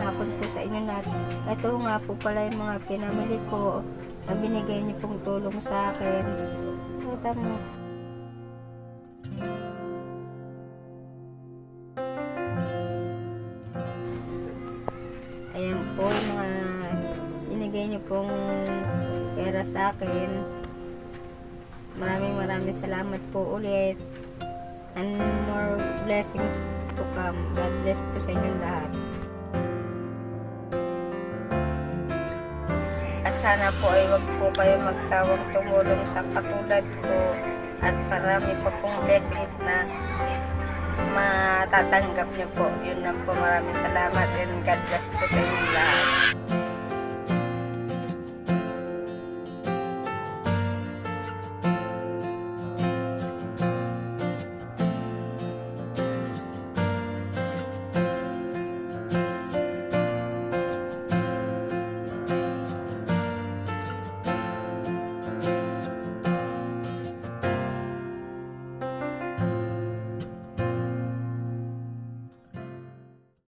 hapon po sa inyo lahat. Ito nga po pala yung mga pinamili ko na binigay niyo pong tulong sa akin. Kita mo. Ayan po yung mga binigay niyo pong pera sa akin. Maraming salamat po ulit. And more blessings to come. God bless po sa inyo lahat. At sana po ay wag po kayo magsawang tumulong sa katulad ko at marami pa pong blessings na matatanggap niyo po. Yun lang po, maraming salamat and God bless po sa inyo lahat.